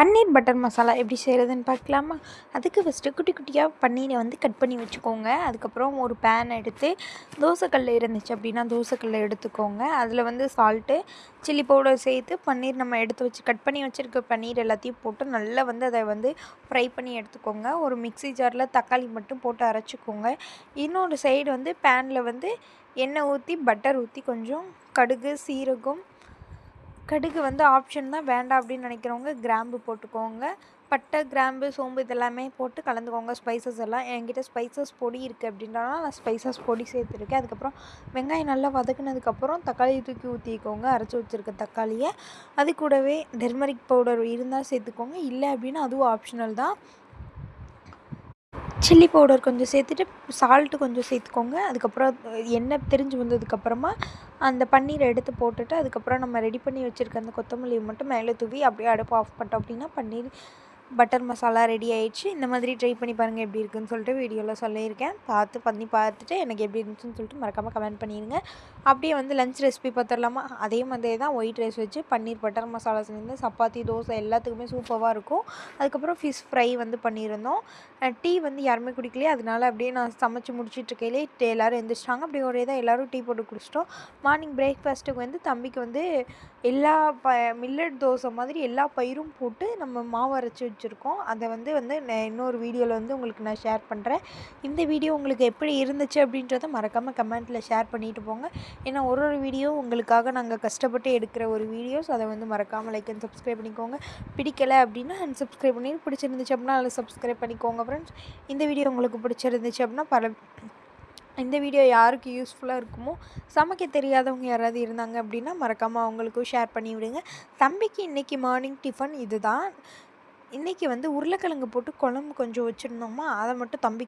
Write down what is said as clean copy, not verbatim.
பன்னீர் butter masala எப்படி செய்கிறதுன்னு பார்க்கலாமா? அதுக்கு ஃபஸ்ட்டு குட்டி குட்டியாக பன்னீரை வந்து கட் பண்ணி வச்சுக்கோங்க. அதுக்கப்புறம் ஒரு பேன் எடுத்து தோசைக்கல் இருந்துச்சு அப்படின்னா தோசைக்கல்லை எடுத்துக்கோங்க. அதில் வந்து சால்ட்டு, சில்லி பவுடர் சேர்த்து பன்னீர் நம்ம எடுத்து வச்சு கட் பண்ணி வச்சுருக்க பன்னீர் எல்லாத்தையும் போட்டு நல்லா வந்து அதை வந்து ஃப்ரை பண்ணி எடுத்துக்கோங்க. ஒரு மிக்ஸி ஜாரில் தக்காளி மட்டும் போட்டு அரைச்சிக்கோங்க. இன்னொரு சைடு வந்து பேனில் வந்து எண்ணெய் ஊற்றி பட்டர் ஊற்றி கொஞ்சம் கடுகு, சீரகம், கடுகு வந்து ஆப்ஷன் தான், வேண்டாம் அப்படின்னு நினைக்கிறவங்க கிராம்பு போட்டுக்கோங்க. பட்டை, கிராம்பு, சோம்பு இதெல்லாமே போட்டு கலந்துக்கோங்க. ஸ்பைசஸ் எல்லாம் என்கிட்ட ஸ்பைசஸ் பொடி இருக்குது அப்படின்றனால நான் ஸ்பைசஸ் பொடி சேர்த்துருக்கேன். அதுக்கப்புறம் வெங்காயம் நல்லா வதக்குனதுக்கப்புறம் தக்காளியை தூக்கி ஊற்றிக்கோங்க. அரைச்சி வச்சுருக்க தக்காளியை அது கூடவே டெர்மரிக் பவுடர் இருந்தால் சேர்த்துக்கோங்க, இல்லை அப்படின்னா அதுவும் ஆப்ஷனல் தான். சில்லி பவுடர் கொஞ்சம் சேர்த்துட்டு சால்ட்டு கொஞ்சம் சேர்த்துக்கோங்க. அதுக்கப்புறம் எண்ணெய் திரிஞ்சு வந்ததுக்கப்புறமா அந்த பன்னீரை எடுத்து போட்டுட்டு அதுக்கப்புறம் நம்ம ரெடி பண்ணி வச்சுருக்க அந்த கொத்தமல்லியை மட்டும் மேலே தூவி அப்படியே அடுப்பு ஆஃப் பண்ணிட்டோம் அப்படின்னா பன்னீர் பட்டர் மசாலா ரெடி ஆயிடுச்சு. இந்த மாதிரி ட்ரை பண்ணி பாருங்கள் எப்படி இருக்குன்னு சொல்லிட்டு வீடியோவில் சொல்லியிருக்கேன். பண்ணி பார்த்துட்டு எனக்கு எப்படி இருந்துச்சுன்னு சொல்லிட்டு மறக்காமல் கமெண்ட் பண்ணிடுங்க. அப்படியே வந்து லஞ்ச் ரெசிபி பார்த்துடலாமா? அதே மாதிரி தான் ஒயிட் ரைஸ் வச்சு பன்னீர் பட்டர் மசாலா செஞ்சு சப்பாத்தி, தோசை எல்லாத்துக்குமே சூப்பராக இருக்கும். அதுக்கப்புறம் ஃபிஷ் ஃப்ரை வந்து பண்ணியிருந்தோம். டீ வந்து யாருமே குடிக்கலையே, அதனால அப்படியே நான் சமைச்சு முடிச்சுட்டு இருக்கையிலே எல்லோரும் எழுந்திரிச்சிட்டாங்க. அப்படியே ஒரே தான் எல்லோரும் டீ போட்டு குடிச்சிட்டோம். மார்னிங் பிரேக்ஃபாஸ்ட்டுக்கு வந்து தம்பிக்கு வந்து எல்லா மில்லட் தோசை மாதிரி எல்லா பயிரும் போட்டு நம்ம மாவு அரைச்சி வச்சுருக்கோம். அதை வந்து இன்னொரு வீடியோவில் வந்து உங்களுக்கு நான் ஷேர் பண்ணுறேன். இந்த வீடியோ உங்களுக்கு எப்படி இருந்துச்சு அப்படின்றத மறக்காமல் கமெண்ட்டில் ஷேர் பண்ணிட்டு போங்க. ஏன்னா ஒரு வீடியோ உங்களுக்காக நாங்கள் கஷ்டப்பட்டு எடுக்கிற ஒரு வீடியோஸ். அதை வந்து மறக்காமல் லைக் அண்ட் சப்ஸ்கிரைப் பண்ணிக்கோங்க. பிடிக்கலை அப்படின்னா அன்சப்ஸ்கிரைப் பண்ணி, பிடிச்சிருந்துச்சு அப்படின்னா அதில் சப்ஸ்கிரைப் பண்ணிக்கோங்க ஃப்ரெண்ட்ஸ். இந்த வீடியோ உங்களுக்கு பிடிச்சிருந்துச்சு அப்படின்னா இந்த வீடியோ யாருக்கு யூஸ்ஃபுல்லாக இருக்குமோ, சமைக்க தெரியாதவங்க யாராவது இருந்தாங்க அப்படின்னா மறக்காமல் அவங்களுக்கும் ஷேர் பண்ணி விடுங்க. தம்பிக்கு இன்றைக்கி மார்னிங் டிஃபன் இது தான். இன்றைக்கி வந்து உருளைக்கிழங்கு போட்டு குழம்பு கொஞ்சம் வச்சுருந்தோமா, அதை மட்டும் தம்பி